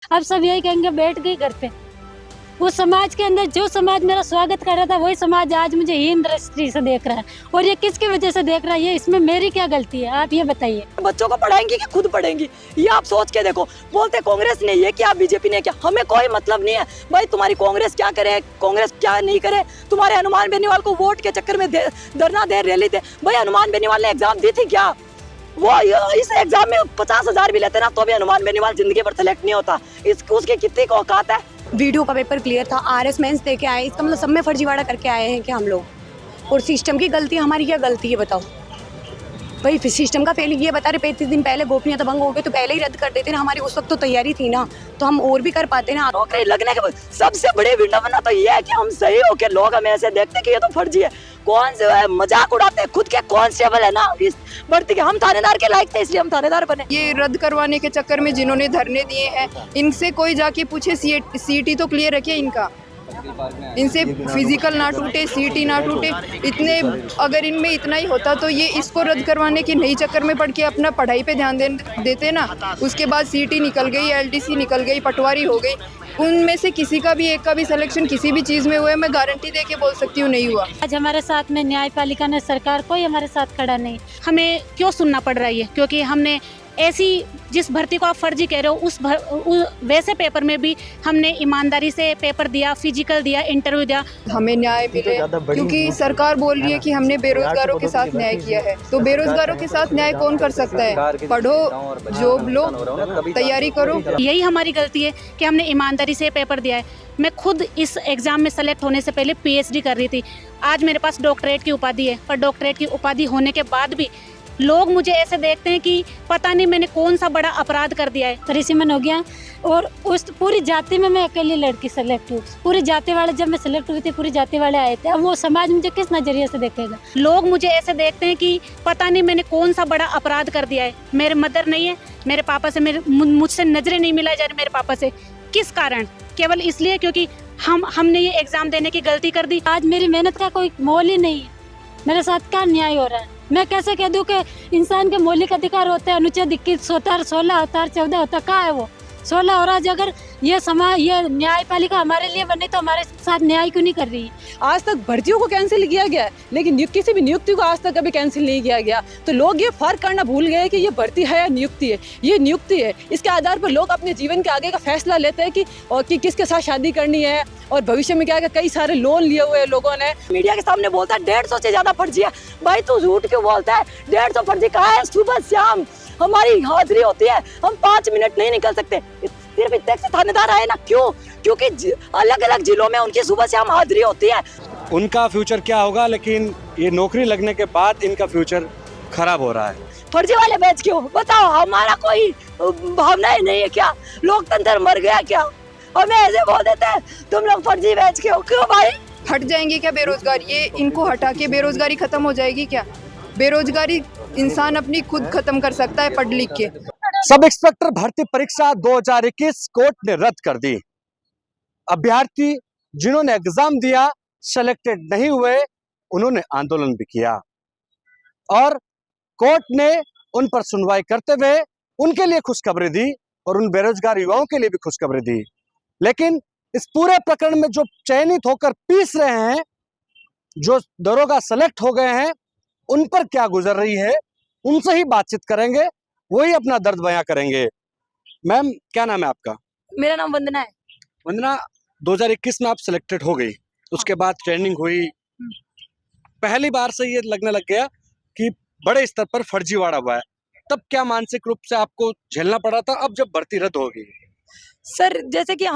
अब सब यही कहेंगे बैठ गई घर पे। उस समाज के अंदर जो समाज मेरा स्वागत कर रहा था वही समाज आज मुझे हीन दृष्टि से देख रहा है। और ये किसकी वजह से देख रहा है, ये इसमें मेरी क्या गलती है, आप ये बताइए। बच्चों को पढ़ाएंगी कि खुद पढ़ेंगी, ये आप सोच के देखो। बोलते कांग्रेस ने ये किया, बीजेपी ने क्या, हमें कोई मतलब नहीं है भाई तुम्हारी कांग्रेस क्या करे, कांग्रेस क्या नहीं करे। तुम्हारे हनुमान बेनीवाल को वोट के चक्कर में धरना दे, रैली दे। भाई हनुमान बेनीवाल ने एग्जाम दी थी क्या? वो इस एग्जाम में 50,000 भी लेते ना तो भी हनुमान बेनीवाल जिंदगी भर सेलेक्ट नहीं होता। उसकी कितनी औकात है। वीडियो का पेपर क्लियर था, आरएस मेंस दे के आए, इसका मतलब सब में फर्जीवाड़ा करके आए हैं कि हम लोग। और सिस्टम की गलती, हमारी क्या गलती है बताओ भाई? सिस्टम का फेल ये बता रहे 35 दिन पहले गोपनीयता भंग हो गए तो पहले ही रद्द कर देते ना। हमारी उस वक्त तो तैयारी थी ना, तो हम और भी कर पाते ना। नौकरी लगने के बाद सबसे बड़े विडंबना तो ये है कि हम सही हो के लोग हमें ऐसे देखते कि ये तो फर्जी है। कौन से मजाक उड़ाते हैं, खुद के कांस्टेबल है ना इस भर्ती के, हम थानेदार के लायक थे इसलिए हम थानेदार बने। ये रद्द करवाने के चक्कर में जिन्होंने धरने दिए हैं, इनसे कोई जाके पूछे सीईटी तो क्लियर रखे इनका, इनसे फिजिकल ना टूटे, सीईटी ना टूटे। इतने अगर इनमें इतना ही होता तो ये इसको रद्द करवाने के नई चक्कर में पड़ के अपना पढ़ाई पे ध्यान देते ना। उसके बाद सीईटी निकल गई, एलडीसी निकल गई, पटवारी हो गई, उनमें से किसी का भी एक का भी सिलेक्शन किसी भी चीज़ में हुआ है, मैं गारंटी दे के बोल सकती हूँ नहीं हुआ। आज हमारे साथ में न्यायपालिका ने, सरकार कोई हमारे साथ खड़ा नहीं। हमें क्यों सुनना पड़ रहा है? क्योंकि हमने ऐसी जिस भर्ती को आप फर्जी कह रहे हो वैसे पेपर में भी हमने ईमानदारी से पेपर दिया, फिजिकल दिया, इंटरव्यू दिया। हमें न्याय मिले क्योंकि सरकार बोल रही है कि हमने बेरोजगारों के साथ न्याय किया है, तो बेरोजगारों के साथ न्याय कौन कर सकता है? पढ़ो, जॉब लो, तैयारी करो। यही हमारी गलती है कि हमने ईमानदारी से पेपर दिया है। मैं खुद इस एग्ज़ाम में सेलेक्ट होने से पहले पीएचडी कर रही थी। आज मेरे पास डॉक्टरेट की उपाधि है, पर डॉक्टरेट की उपाधि होने के बाद भी लोग मुझे ऐसे देखते हैं कि पता नहीं मैंने कौन सा बड़ा अपराध कर दिया है। ऋषिमन हो गया और उस पूरी जाति में मैं अकेली लड़की सेलेक्ट हुई। पूरी जाति वाले, जब मैं सेलेक्ट हुई थी पूरी जाति वाले आए थे। अब वो समाज मुझे किस नजरिए से देखेगा? लोग मुझे ऐसे देखते हैं कि पता नहीं मैंने कौन सा बड़ा अपराध कर दिया है। मेरे मदर नहीं है, मेरे पापा से मुझसे नजरें नहीं मिलाई जा रही मेरे पापा से। किस कारण? केवल इसलिए क्योंकि हमने ये एग्जाम देने की गलती कर दी। आज मेरी मेहनत का कोई मोल ही नहीं है। मेरे साथ क्या न्याय हो रहा है? मैं कैसे कह दूं कि इंसान के मौलिक अधिकार होते हैं, अनुच्छेद 21 होता है, 16 होता है, 14 होता है, कहाँ है वो? 16 हो रहा है। अगर ये समाज, ये न्यायपालिका हमारे लिए बनी तो हमारे साथ न्याय क्यों नहीं कर रही है? आज तक भर्तियों को कैंसिल किया गया है, लेकिन किसी भी नियुक्ति को आज तक कभी कैंसिल नहीं किया गया। तो लोग ये फर्क करना भूल गए कि ये भर्ती है या नियुक्ति है। ये नियुक्ति है, इसके आधार पर लोग अपने जीवन के आगे का फैसला लेते हैं कि किसके साथ शादी करनी है और भविष्य में क्या है। कई सारे लोन लिए हुए लोगों ने। मीडिया के सामने बोलता है 150 से ज्यादा फर्जी है। भाई तू झूठ क्यों बोलता है? 150 फर्जी कहाँ है? सुबह शाम हमारी हाजिरी होती है, हम 5 मिनट नहीं निकल सकते। सिर्फ इतने से थानेदार आए ना, क्यों? क्योंकि अलग अलग जिलों में उनकी सुबह शाम हाजिरी होती है। उनका फ्यूचर क्या होगा, लेकिन ये नौकरी लगने के बाद इनका फ्यूचर खराब हो रहा है। फर्जी वाले बैच क्यों? बताओ, हमारा कोई भावना ही नहीं है क्या? लोकतंत्र मर गया क्या? हमें ऐसे बोल देते हैं तुम लोग फर्जी बैच क्यों? क्यों भाई? हट जाएंगे क्या बेरोजगार? ये इनको हटा के बेरोजगारी खत्म हो जाएगी क्या? बेरोजगारी इंसान अपनी खुद खत्म कर सकता है पढ़ लिख के। सब इंस्पेक्टर भर्ती परीक्षा 2021 कोर्ट ने रद्द कर दी। अभ्यर्थी जिन्होंने एग्जाम दिया, सेलेक्टेड नहीं हुए, उन्होंने आंदोलन भी किया और कोर्ट ने उन पर सुनवाई करते हुए उनके लिए खुशखबरी दी और उन बेरोजगार युवाओं के लिए भी खुशखबरी दी। लेकिन इस पूरे प्रकरण में जो चयनित होकर पीस रहे हैं, जो दरोगा सेलेक्ट हो गए हैं, उन पर क्या गुजर रही है, उनसे ही बातचीत करेंगे, वही अपना दर्द बयां करेंगे। मैम, क्या नाम है आपका? मेरा नाम वंदना है। वंदना, 2021 में आप सिलेक्टेड हो गई, उसके बाद ट्रेनिंग हुई, पहली बार से ये लगने लग गया कि बड़े स्तर पर फर्जीवाड़ा हुआ है, तब क्या मानसिक रूप से आपको झेलना पड़ा था? अब जब भर्ती रद्द होगी? सर जैसे कि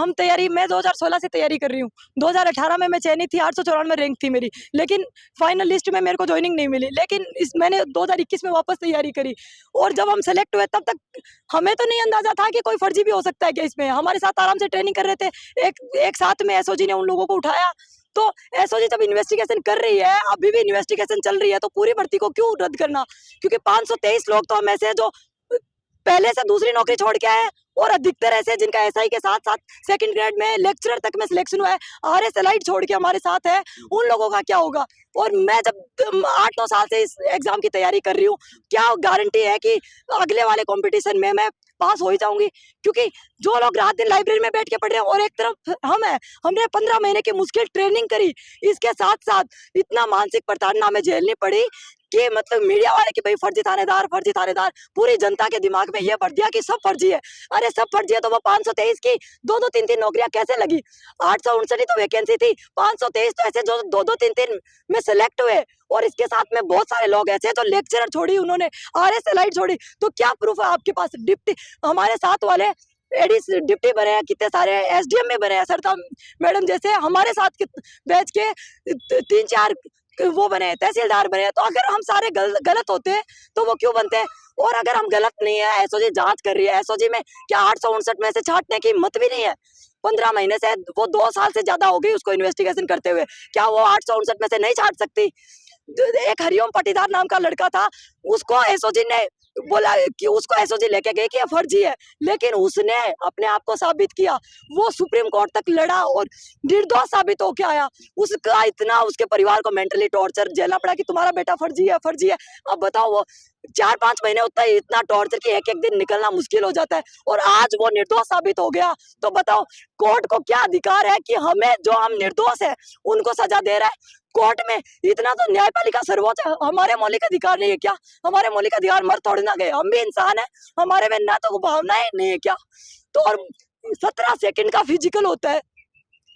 मैं 2016 से तैयारी कर रही हूँ। 2018 में मैं चयनित थी, 894 रैंक थी मेरी, लेकिन फाइनल लिस्ट में मेरे को ज्वाइनिंग नहीं मिली। लेकिन मैंने 2021 में वापस तैयारी करी और जब हम सेलेक्ट हुए तब तक हमें तो नहीं अंदाजा था कि कोई फर्जी भी हो सकता है क्या इसमें। हमारे साथ आराम से ट्रेनिंग कर रहे थे। एक साथ में एसओजी ने उन लोगों को उठाया। तो एसओजी जब इन्वेस्टिगेशन कर रही है, अभी भी इन्वेस्टिगेशन चल रही है, तो पूरी भर्ती को क्यों रद्द करना? क्योंकि 523 लोग तो हम ऐसे हैं जो पहले से दूसरी नौकरी छोड़ के आए और अधिकतर ऐसे हैं जिनका एसआई के साथ साथ सेकंड ग्रेड में लेक्चरर तक में सिलेक्शन हुआ है। आरएस एलाइड छोड़ के हमारे साथ है, उन लोगों का क्या होगा? और मैं जब 8-9 साल से इस एग्जाम की तैयारी कर रही हूँ, क्या गारंटी है कि अगले वाले कंपटीशन में मैं पास हो ही जाऊंगी, क्योंकि जो लोग रात दिन लाइब्रेरी में बैठ के पढ़ रहे हैं और एक तरफ हम है, हमने 15 महीने की मुश्किल ट्रेनिंग करी, इसके साथ साथ इतना मानसिक प्रताड़ना हमें झेलनी पड़ी कि मतलब मीडिया वाले कि भाई फर्जी थानेदार, पूरी जनता के दिमाग में ये भर दिया कि सब फर्जी है। अरे सब फर्जी है तो वो 523 की 2-2 3-3 नौकरियां कैसे लगी? 859 ही तो वैकेंसी थी, 523 तो ऐसे जो 2-2 3-3 में सिलेक्ट हुए, और इसके साथ में बहुत सारे लोग ऐसे हैं जो लेक्चरर छोड़ी, उन्होंने RS छोड़ी। तो क्या प्रूफ है आपके पास? डिप्टी हमारे साथ वाले एडिस डिप्टी बने हैं, कितने सारे SDM में बने हैं, सरता मैडम जैसे हमारे साथ बैच के 3-4 वो बने हैं, तहसीलदार बने हैं। तो अगर हम सारे गलत होते हैं तो वो क्यों बनते हैं? और अगर हम गलत नहीं है, SOG जांच कर रही है, SOG में क्या 859 में से छांटने की हिम्मत भी नहीं है? 15 महीने से, वो 2 साल से ज्यादा हो गई उसको इन्वेस्टिगेशन करते हुए, क्या वो 859 में से नहीं छांट सकती? एक हरिओम पाटीदार नाम का लड़का था, उसको SOG ने बोला कि उसको SOG लेके गए कि ये फर्जी है, लेकिन उसने अपने आप को साबित किया, वो सुप्रीम कोर्ट तक लड़ा और निर्दोष साबित होके आया। उसका इतना उसके परिवार को मेंटली टॉर्चर झेलना पड़ा कि तुम्हारा बेटा फर्जी है, फर्जी है। अब बताओ, वो 4-5 महीने होता है इतना टॉर्चर कि एक दिन निकलना मुश्किल हो जाता है, और आज वो निर्दोष साबित हो गया। तो बताओ कोर्ट को क्या अधिकार है कि हमें, जो हम निर्दोष है, उनको सजा दे रहा है? कोर्ट में इतना तो न्यायपालिका सर्वोच्च है, हमारे मौलिक अधिकार नहीं है क्या? हमारे मौलिक अधिकार मर थोड़ी ना गए, हम भी इंसान है, हमारे में ना तो भावनाएं नहीं है क्या? तो और 17 सेकंड का फिजिकल होता है।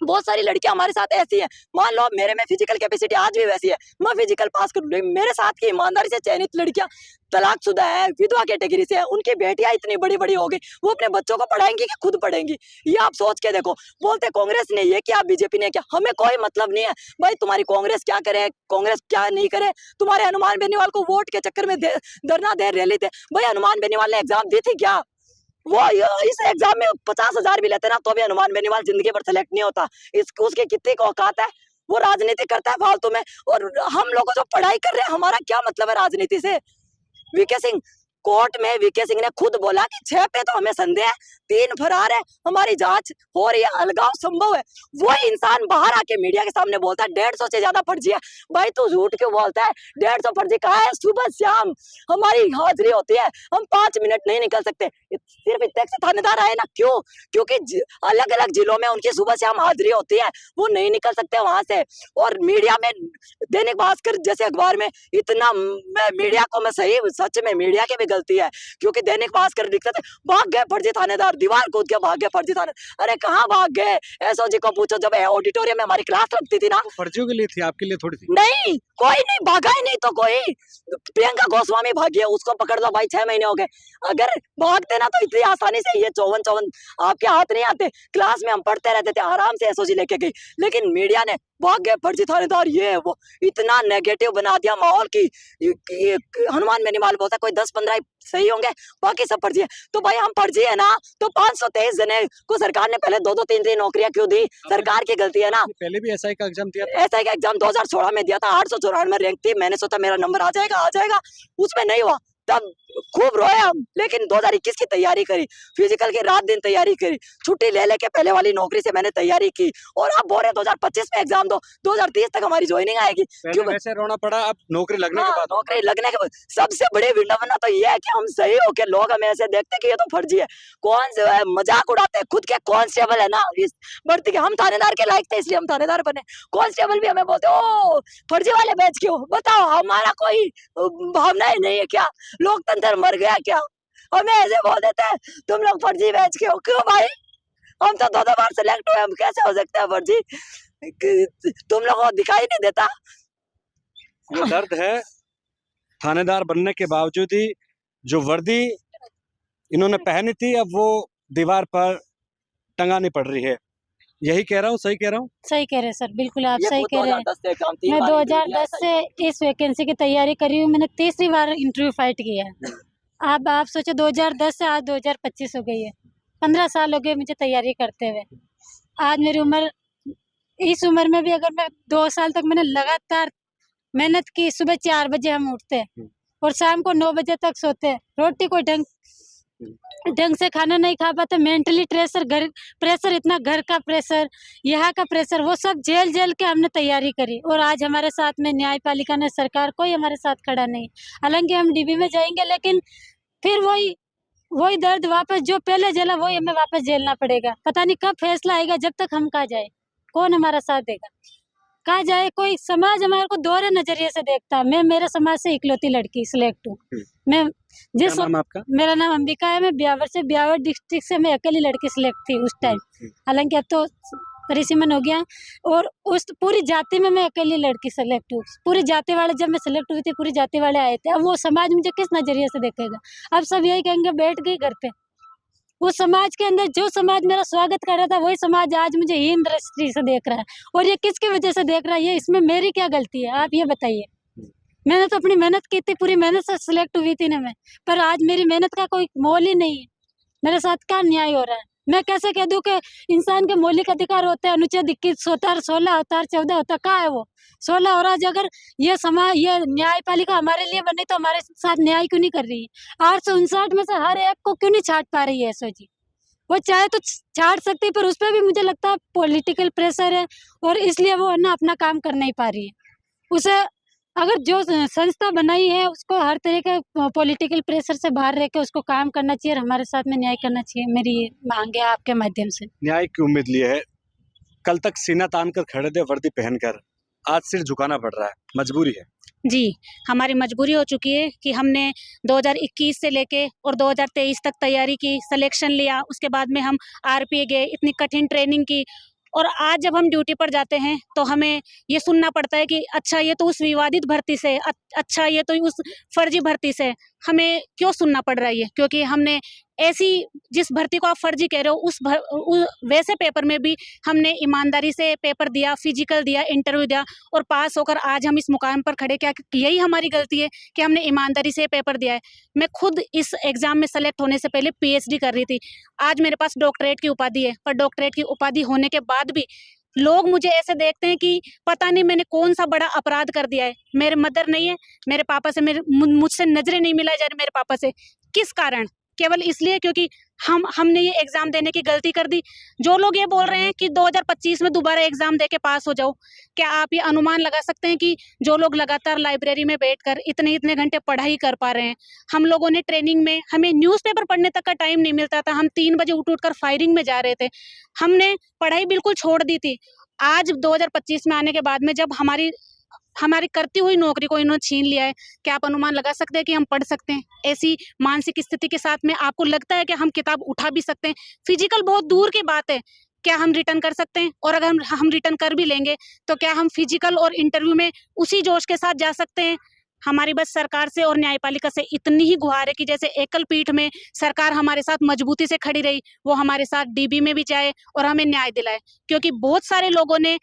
बहुत सारी लड़कियां हमारे साथ ऐसी हैं, मान लो मेरे में फिजिकल कैपेसिटी आज भी वैसी है, मैं फिजिकल पास कर लूंगी। मेरे साथ की ईमानदारी से चयनित लड़कियां तलाकशुदा है, विधवा कैटेगरी से है, उनकी बेटियां इतनी बड़ी बड़ी हो गई, वो अपने बच्चों को पढ़ाएंगी कि खुद पढ़ेंगी? ये आप सोच के देखो। बोलते कांग्रेस ने ये किया, BJP ने क्या, हमें कोई मतलब नहीं है भाई तुम्हारी कांग्रेस क्या करे, कांग्रेस क्या नहीं करे। तुम्हारे हनुमान बेनीवाल को वोट के चक्कर में धरना दे रैली थे, भाई हनुमान बेनीवाल ने एग्जाम दी थी क्या? वो इस एग्जाम में 50,000 भी लेते ना तो भी हनुमान बेनीवाल जिंदगी भर सेलेक्ट नहीं होता। उसके कितनी औकात है? वो राजनीति करता है फालतू में, और हम लोग जो पढ़ाई कर रहे हैं, हमारा क्या मतलब है राजनीति से? VK सिंह, कोर्ट में VK सिंह ने खुद बोला कि 6 पे तो हमें संदेह है, 3 फरार है, हमारी जांच हो रही है, अलगाव संभव है। वो इंसान बाहर आके मीडिया के सामने बोलता है 150 से ज्यादा फर्जी है। भाई तू झूठ क्यों बोलता है? 150 फर्जी कहाँ है? सुबह शाम हमारी हाजिरी होती है, हम 5 मिनट नहीं निकल सकते। सिर्फ इतने से थानेदार आए ना, क्यों? क्योंकि अलग अलग जिलों में उनकी सुबह शाम हाजिरी होती है, वो नहीं निकल सकते वहां से। और मीडिया में, दैनिक भास्कर जैसे अखबार में इतना, मीडिया को मैं सही, सच में मीडिया की भी गलती है, क्योंकि दैनिक भास्कर लिखते थे भाग गए फर्जी थानेदार, दीवार कूद के भाग गए फर्जी थानेदार। अरे कहाँ भाग गए? SOG को पूछो, जब ऑडिटोरियम में हमारी क्लास लगती थी ना, फर्जियों के लिए थी, आपके लिए थोड़ी थी। नहीं कोई नहीं भागा ही नहीं, तो कोई प्रियंका गोस्वामी भागी है, उसको पकड़ लो भाई, 6 महीने हो गए। अगर भागते ना तो इतनी आसानी से ये 54 आपके हाथ नहीं आते। क्लास में हम पढ़ते रहते थे, आराम से SOG लेके गई, लेकिन मीडिया ने भाग गए फर्जी थानेदार, ये वो इतना नेगेटिव बना दिया माहौल की। हनुमान बेनीवाल बोलता है कोई 10-15 सही होंगे, बाकी सब फर्जी है। तो भाई हम फर्जी है ना, तो 523 जने को सरकार ने पहले 2-2 3-3 नौकरियां क्यों दी? सरकार की गलती है ना। पहले भी SI का एग्जाम दिया था। SI का एग्जाम 2016 में दिया था, 894 रैंक थी, मैंने सोचा मेरा नंबर आ जाएगा, उसमें नहीं हुआ, तब खूब रोए हम। लेकिन 2021 की तैयारी करी, फिजिकल की रात दिन तैयारी करी, छुट्टी ले लेके पहले वाली नौकरी से मैंने तैयारी की, और अब बोल रहे 2025 में एग्जाम दो, 2030 तक हमारी ज्वाइनिंग आएगी। क्यों वैसे रोना पड़ा? अब नौकरी लगने के बाद, नौकरी लगने के बाद सबसे बड़े विडंबना तो ये है कि हम सही होके लोग हमें ऐसे देखते कि ये तो फर्जी है। कौन से मजाक उड़ाते हैं, खुद के कांस्टेबल है ना इस भर्ती के, हम थानेदार के लायक थे इसलिए हम थानेदार बने। कांस्टेबल भी हमें बोलते ओ फर्जी वाले बैच क्यों? बताओ हमारा कोई भावनाएं नहीं है क्या? लोकतंत्र मर गया क्या? हमें ऐसे बोल देते हैं तुम लोग फर्जी बैच क्यों? क्यों भाई? हम तो 2 बार सेलेक्ट हुए, हम कैसे हो सकते हैं फर्जी? तुम लोगों को दिखाई नहीं देता? ये दर्द है थानेदार बनने के बावजूद ही, जो वर्दी इन्होंने पहनी थी अब वो दीवार पर टंगानी पड़ रही है। यही कह रहा हूँ, सही कह रहा हूँ? सही कह रहे हैं सर, बिल्कुल आप सही कह रहे हैं। 2010 से काम, 3 मैं बार 2010 से इस वैकेंसी की तैयारी कर रही हूँ, मैंने 3री बार इंटरव्यू फाइट किया है। अब आप सोचो 2010 से आज 2025 हो गई है, 15 साल हो गए मुझे तैयारी करते हुए। आज मेरी उम्र, इस उम्र में भी अगर मैं 2 साल तक मैंने लगातार मेहनत की, सुबह 4 बजे हम उठते हैं और शाम को 9 बजे तक सोते हैं, रोटी कोई ढंग से खाना नहीं खा पाते, मेंटली प्रेशर इतना, घर का प्रेशर, यहाँ का प्रेशर, वो सब झेल के हमने तैयारी करी। और आज हमारे साथ में न्यायपालिका ने, सरकार कोई हमारे साथ खड़ा नहीं। हालांकि हम DB में जाएंगे, लेकिन फिर वही वही दर्द वापस जो पहले झेला वही हमें वापस झेलना पड़ेगा। पता नहीं कब फैसला आएगा, जब तक हम कहाँ जाए, कौन हमारा साथ देगा, कहाँ जाए। कोई समाज हमारे को दोहरे नजरिए से देखता है। मैं मेरे समाज से इकलौती लड़की सिलेक्ट हूँ। मैं क्या नाम है आपका? मेरा नाम अंबिका है। मैं ब्यावर डिस्ट्रिक्ट से मैं अकेली लड़की सिलेक्ट थी उस टाइम। हालांकि अब तो परिसीमन हो गया। और उस पूरी जाति में मैं अकेली लड़की सेलेक्ट हूँ। पूरी जाति वाले, जब मैं सेलेक्ट हुई थी पूरी जाति वाले आए थे। अब वो समाज मुझे किस नजरिए से देखेगा? अब सब यही कहेंगे बैठ गई घर पे। उस समाज के अंदर जो समाज मेरा स्वागत कर रहा था वही समाज आज मुझे हीन दृष्टि से देख रहा है। और ये किसकी वजह से देख रहा है? ये इसमें मेरी क्या गलती है, आप ये बताइए। मैंने तो अपनी मेहनत की थी, पूरी मेहनत से सिलेक्ट हुई थी ना मैं, पर आज मेरी मेहनत का कोई मोल ही नहीं है। मेरे साथ क्या अन्याय हो रहा है? मैं कैसे कह दूं कि इंसान के मौलिक अधिकार होते हैं, अनुच्छेद 21 होता है, 16 होता है, 14 होता है, कहाँ है वो 16? और आज अगर ये समाज, ये न्यायपालिका हमारे लिए बनी तो हमारे साथ न्याय क्यों नहीं कर रही है? 859 में से हर एक को क्यों नहीं छाट पा रही है एसओजी? वो चाहे तो छाट सकती है, पर उस पर भी मुझे लगता है पॉलिटिकल प्रेशर है, और इसलिए वो है ना अपना काम कर नहीं पा रही है। उसे अगर जो संस्था बनाई है उसको हर तरह के पॉलिटिकल प्रेशर से बाहर रह के उसको काम करना चाहिए और हमारे साथ में न्याय करना चाहिए। मेरी ये मांग है आपके माध्यम से। न्याय की उम्मीद लिए है, कल तक सीना तान कर खड़े थे वर्दी पहनकर, आज सिर झुकाना पड़ रहा है, मजबूरी है। जी, हमारी मजबूरी हो चुकी है कि हमने 2021 से लेके और 2023 तक तैयारी की, सिलेक्शन लिया, उसके बाद में हम आरपीए गए, इतनी कठिन ट्रेनिंग की, और आज जब हम ड्यूटी पर जाते हैं तो हमें ये सुनना पड़ता है कि अच्छा ये तो उस विवादित भर्ती से, अच्छा ये तो उस फर्जी भर्ती से। हमें क्यों सुनना पड़ रहा है ये? क्योंकि हमने ऐसी, जिस भर्ती को आप फर्जी कह रहे हो वैसे पेपर में भी हमने ईमानदारी से पेपर दिया, फिजिकल दिया, इंटरव्यू दिया और पास होकर आज हम इस मुकाम पर खड़े। क्या यही हमारी गलती है कि हमने ईमानदारी से पेपर दिया है? मैं खुद इस एग्जाम में सेलेक्ट होने से पहले पीएचडी कर रही थी। आज मेरे पास डॉक्टरेट की उपाधि है, पर डॉक्टरेट की उपाधि होने के बाद भी लोग मुझे ऐसे देखते हैं कि पता नहीं मैंने कौन सा बड़ा अपराध कर दिया है। मेरे मदर नहीं है, मेरे पापा से मुझसे नजरें नहीं मिलाई जा रही मेरे पापा से। किस कारण? केवल इसलिए क्योंकि हमने ये एग्जाम देने की गलती कर दी। जो लोग ये बोल रहे हैं कि 2025 में दोबारा एग्जाम दे के पास हो जाओ, क्या आप ये अनुमान लगा सकते हैं कि जो लोग लगातार लाइब्रेरी में बैठकर इतने घंटे पढ़ाई कर पा रहे हैं? हम लोगों ने ट्रेनिंग में, हमें न्यूज़पेपर पढ़ने तक का टाइम नहीं मिलता था। हम 3 बजे उठ कर फायरिंग में जा रहे थे। हमने पढ़ाई बिल्कुल छोड़ दी थी। आज 2025 में आने के बाद में जब हमारी करती हुई नौकरी को इन्होंने छीन लिया है, क्या आप अनुमान लगा सकते हैं कि हम पढ़ सकते हैं? ऐसी मानसिक स्थिति के साथ में आपको लगता है कि हम किताब उठा भी सकते हैं? फिजिकल बहुत दूर की बात है, क्या हम रिटर्न कर सकते हैं? और अगर हम रिटर्न कर भी लेंगे तो क्या हम फिजिकल और इंटरव्यू में उसी जोश के साथ जा सकते हैं? हमारी बस सरकार से और न्यायपालिका से इतनी ही गुहार है कि जैसे एकल पीठ में सरकार हमारे साथ मजबूती से खड़ी रही, वो हमारे साथ डीबी में भी जाए और हमें न्याय दिलाए। क्योंकि बहुत सारे लोगों ने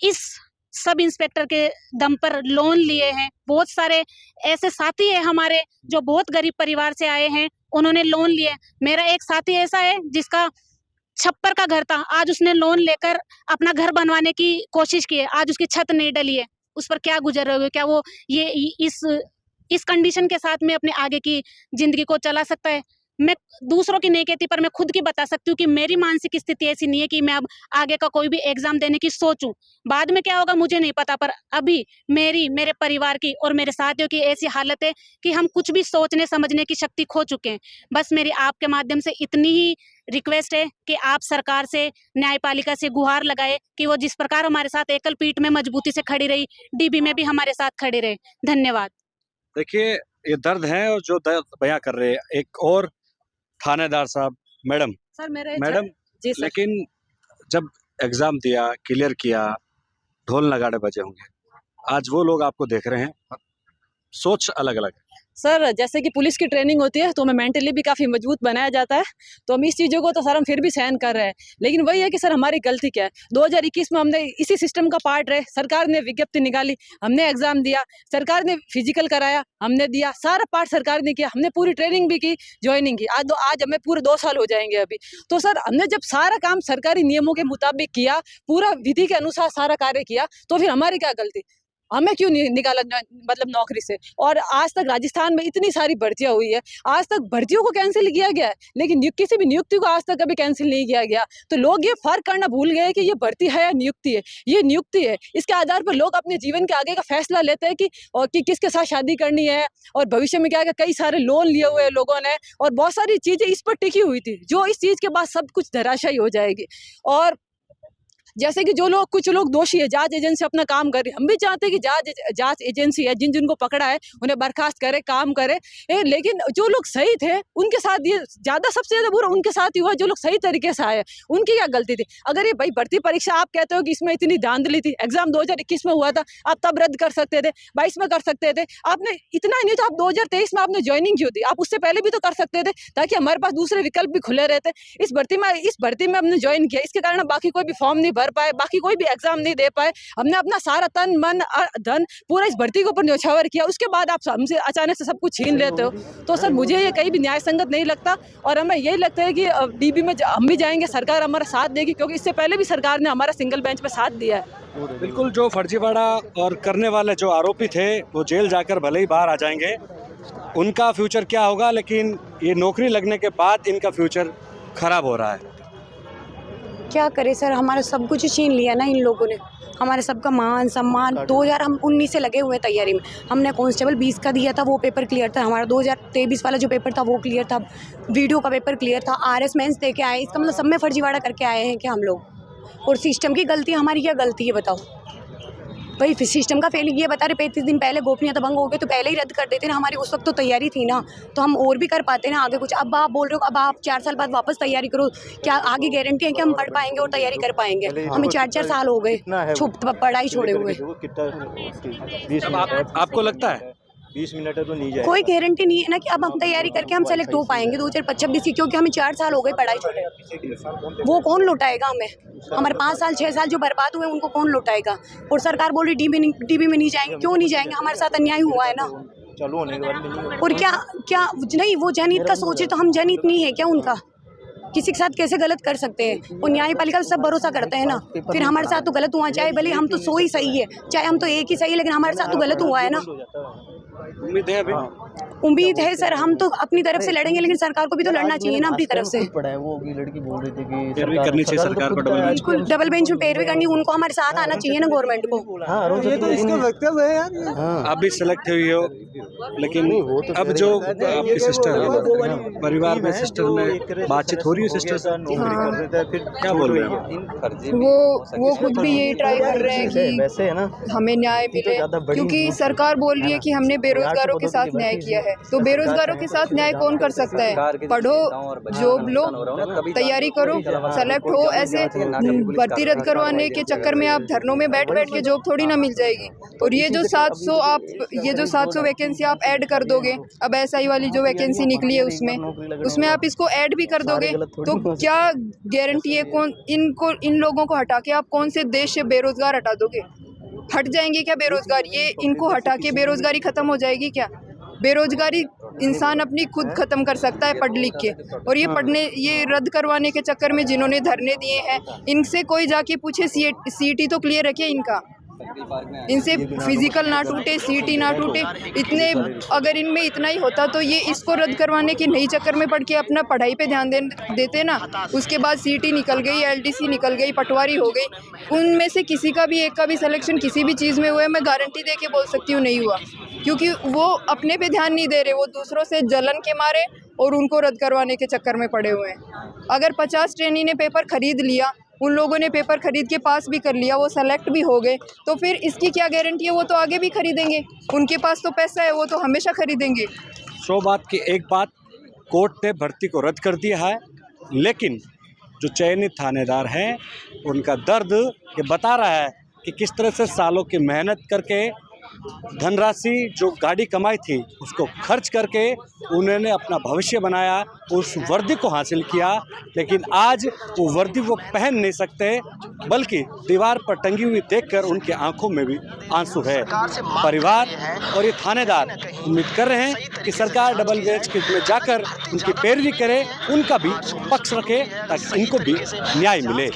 इस सब इंस्पेक्टर के दम पर लोन लिए हैं। बहुत सारे ऐसे साथी है हमारे जो बहुत गरीब परिवार से आए हैं, उन्होंने लोन लिए। मेरा एक साथी ऐसा है जिसका छप्पर का घर था, आज उसने लोन लेकर अपना घर बनवाने की कोशिश की है, आज उसकी छत नहीं डली है। उस पर क्या गुजर रहे होगे? क्या वो ये इस कंडीशन के साथ में अपने आगे की जिंदगी को चला सकता है? मैं दूसरों की नहीं कहती, पर मैं खुद की बता सकती हूँ कि मेरी मानसिक स्थिति ऐसी नहीं है कि मैं अब आगे का कोई भी एग्जाम देने की सोचूं। बाद में क्या होगा मुझे नहीं पता, पर अभी मेरे परिवार की और मेरे साथियों की ऐसी हालत है कि हम कुछ भी सोचने समझने की शक्ति खो चुके हैं। बस मेरी आपके माध्यम से इतनी ही रिक्वेस्ट है कि आप सरकार से, न्यायपालिका से गुहार लगाए कि वो जिस प्रकार हमारे साथ एकल पीठ में मजबूती से खड़ी रही, डीबी में भी हमारे साथ खड़े रहे। धन्यवाद। देखिए, ये दर्द है और जो दर्द बयां कर रहे हैं एक और थानेदार साहब। मैडम जी सर। लेकिन जब एग्जाम दिया, क्लियर किया, ढोल नगाड़े बजे होंगे, आज वो लोग आपको देख रहे हैं, सोच अलग अलग है। सर जैसे कि पुलिस की ट्रेनिंग होती है तो हमें मेंटली भी काफ़ी मजबूत बनाया जाता है, तो हम इस चीज़ों को तो सर हम फिर भी सहन कर रहे हैं। लेकिन वही है कि सर हमारी गलती क्या है? 2021 में हमने इसी सिस्टम का पार्ट रहे, सरकार ने विज्ञप्ति निकाली, हमने एग्जाम दिया, सरकार ने फिजिकल कराया, हमने दिया, सारा पार्ट सरकार ने किया, हमने पूरी ट्रेनिंग भी की, ज्वाइनिंग की। आज हमें पूरे 2 साल हो जाएंगे अभी। तो सर हमने जब सारा काम सरकारी नियमों के मुताबिक किया, पूरा विधि के अनुसार सारा कार्य किया, तो फिर हमारी क्या गलती? हमें क्यों नहीं निकाला मतलब नौकरी से। और आज तक राजस्थान में इतनी सारी भर्तियां हुई है, आज तक भर्तियों को कैंसिल किया गया है, लेकिन किसी भी नियुक्ति को आज तक कभी कैंसिल नहीं किया गया। तो लोग ये फर्क करना भूल गए कि ये भर्ती है या नियुक्ति है। ये नियुक्ति है, इसके आधार पर लोग अपने जीवन के आगे का फैसला लेते हैं कि किसके साथ शादी करनी है और भविष्य में क्या है। कई सारे लोन लिए हुए हैं लोगों ने और बहुत सारी चीजें इस पर टिकी हुई थी, जो इस चीज के बाद सब कुछ धराशायी हो जाएगी। और जैसे कि कुछ लोग दोषी है, जांच एजेंसी अपना काम कर रही है। हम भी चाहते हैं कि जांच एजेंसी है, जिनको पकड़ा है उन्हें बर्खास्त करे, काम करे। लेकिन जो लोग सही थे उनके साथ ये सबसे ज्यादा बुरा उनके साथ ही हुआ, जो लोग सही तरीके से आए। उनकी क्या गलती थी? अगर ये भाई भर्ती परीक्षा आप कहते हो कि इसमें इतनी धांधली थी, एग्जाम 2021 में हुआ था, आप तब रद्द कर सकते थे, 22 में कर सकते थे। आपने इतना नहीं तो आप 2023 में आपने ज्वाइनिंग क्यों दी? आप उससे पहले भी तो कर सकते थे, ताकि हमारे पास दूसरे विकल्प भी खुले रहते। इस भर्ती में हमने ज्वाइन किया, इसके कारण बाकी कोई भी फॉर्म नहीं भर पाए, बाकी कोई भी एग्जाम नहीं दे पाए। हमने अपना सारा तन मन धन पूरा इस भर्ती के ऊपर न्यौछावर किया, उसके बाद आप हमसे अचानक से सब कुछ छीन लेते हो। तो सर मुझे ये कहीं भी न्याय संगत नहीं लगता और हमें यही लगता है कि डीबी में हम भी जाएंगे, सरकार हमारा साथ देगी, क्योंकि इससे पहले भी सरकार ने हमारा सिंगल बेंच पे साथ दिया है। बिल्कुल, जो फर्जीवाड़ा और करने वाले जो आरोपी थे वो जेल जाकर भले ही बाहर आ जाएंगे, उनका फ्यूचर क्या होगा, लेकिन ये नौकरी लगने के बाद इनका फ्यूचर खराब हो रहा है। क्या करे सर, हमारा सब कुछ छीन लिया ना इन लोगों ने, हमारे सबका मान सम्मान। 2019 से लगे हुए हैं तैयारी में। हमने कांस्टेबल 20 का दिया था, वो पेपर क्लियर था हमारा। 2023 वाला जो पेपर था वो क्लियर था, वीडियो का पेपर क्लियर था। RS मेंस दे के आए, इसका मतलब सब में फर्जीवाड़ा करके आए हैं कि हम लोग। और सिस्टम की गलती, हमारी क्या गलती है बताओ? भाई सिस्टम का फेल ये बता रहे 35 दिन पहले गोपनीयता भंग हो गए तो पहले ही रद्द कर देते ना। हमारी उस वक्त तो तैयारी थी ना, तो हम और भी कर पाते ना आगे कुछ। अब आप बोल रहे हो अब आप 4 साल बाद वापस तैयारी करो, क्या आगे गारंटी है कि हम पढ़ पाएंगे और तैयारी कर पाएंगे? हमें 4 साल हो गए पढ़ाई छोड़े हुए। आपको लगता है 20 मिनट तो नहीं जाए, कोई गारंटी नहीं है ना कि अब हम तैयारी करके हम सेलेक्ट हो पाएंगे 2026 की, क्योंकि हमें 4 साल हो गए पढ़ाई छोड़े। वो कौन लौटाएगा हमें? हमारे 5 साल 6 साल जो बर्बाद हुए उनको कौन लौटाएगा? और सरकार बोल रही डीबी में नहीं जाएंगे। क्यों नहीं जाएंगे? हमारे साथ अन्याय हुआ है ना। चालू होने के बाद नहीं। और क्या नहीं, वो जनहित का सोचे तो हम जनहित नहीं है क्या उनका? किसी के साथ कैसे गलत कर सकते हैं? वो न्यायपालिका सब भरोसा करते हैं ना। फिर हमारे साथ तो गलत हुआ, चाहे भले हम तो 100 ही सही है, चाहे हम तो एक ही सही है, लेकिन हमारे साथ तो गलत हुआ है ना। उम्मीद है अभी? उम्मीद है सर, हम तो अपनी तरफ से लड़ेंगे, लेकिन सरकार को भी तो लड़ना चाहिए ना अपनी तरफ से। पढ़ा है वो अभी लड़की बोल रही थी कि पैरवी करनी चाहिए सरकार को, बिल्कुल डबल बेंच में पैरवी करनी, उनको हमारे साथ आना चाहिए ना गवर्नमेंट को। ये तो इसका वक्तव्य है यार। आप भी सेलेक्ट हुई हो, लेकिन अब जो आपकी सिस्टर है, परिवार में सिस्टर में बातचीत हो रही है सिस्टर से, क्या बोल रहे हैं? वो खुद भी यही ट्राई कर रहे हैं कि वैसे है ना, हमें न्याय मिले, क्योंकि सरकार बोल रही है कि हमने बेरोजगारों के साथ न्याय किया है। तो बेरोजगारों के साथ न्याय कौन कर सकता है? पढ़ो, जॉब लो, तैयारी करो, सेलेक्ट हो। ऐसे भर्ती रद्द करवाने के चक्कर में आप धरनों में बैठ के जॉब थोड़ी ना मिल जाएगी। और ये जो 700 वैकेंसी आप ऐड कर दोगे, अब SI वाली जो वैकेंसी निकली है उसमें आप इसको ऐड भी कर दोगे, तो क्या गारंटी है इन लोगों को हटा के आप कौन से देश से बेरोजगार हटा दोगे? हट जाएंगे क्या बेरोजगार? ये इनको हटा के बेरोजगारी खत्म हो जाएगी क्या? बेरोजगारी इंसान अपनी खुद खत्म कर सकता है पढ़ लिख के। और ये रद्द करवाने के चक्कर में जिन्होंने धरने दिए हैं, इनसे कोई जाके पूछे CET तो क्लियर रखे इनका, इनसे फिजिकल ना टूटे, CET ना टूटे। अगर इनमें इतना ही होता तो ये इसको रद्द करवाने के नई चक्कर में पढ़ के अपना पढ़ाई पे ध्यान देते ना। उसके बाद CET निकल गई, LDC निकल गई, पटवारी हो गई, उनमें से किसी का भी एक का भी सिलेक्शन किसी भी चीज़ में हुआ है, मैं गारंटी दे के बोल सकती हूँ नहीं हुआ, क्योंकि वो अपने पे ध्यान नहीं दे रहे, वो दूसरों से जलन के मारे और उनको रद्द करवाने के चक्कर में पड़े हुए हैं। अगर 50 ट्रेनी ने पेपर खरीद लिया, उन लोगों ने पेपर खरीद के पास भी कर लिया, वो सेलेक्ट भी हो गए, तो फिर इसकी क्या गारंटी है? वो तो आगे भी खरीदेंगे, उनके पास तो पैसा है, वो तो हमेशा खरीदेंगे। 100 बात की एक बात, कोर्ट ने भर्ती को रद्द कर दिया है, लेकिन जो चयनित थानेदार हैं उनका दर्द ये बता रहा है कि किस तरह से सालों की मेहनत करके धनराशि जो गाड़ी कमाई थी उसको खर्च करके उन्होंने अपना भविष्य बनाया, उस वर्दी को हासिल किया, लेकिन आज वो वर्दी वो पहन नहीं सकते, बल्कि दीवार पर टंगी हुई देखकर उनके आंखों में भी आंसू है। परिवार और ये थानेदार उम्मीद कर रहे हैं कि सरकार डबल बेंच में जाकर उनकी पैरवी करे, उनका भी पक्ष रखे, ताकि इनको भी न्याय मिले।